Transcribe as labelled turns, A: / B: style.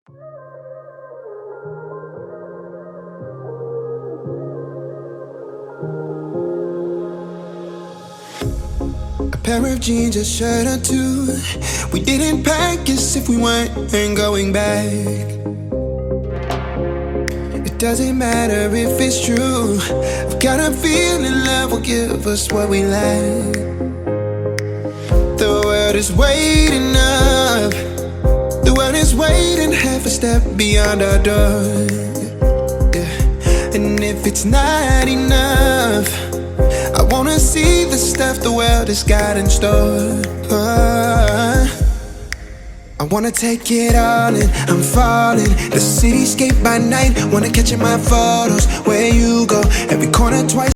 A: A pair of jeans, a shirt or two. We didn't pack as if we weren't going back. It doesn't matter if it's true. I've got a feeling love will give us what we lack. The world is waiting up. The world is waiting half a step beyond our door. Yeah. And if it's not enough, I wanna see the stuff the world has got in store. I wanna take it all in, I'm falling. The cityscape by night, wanna catch in my photos. Where you go, every corner twice.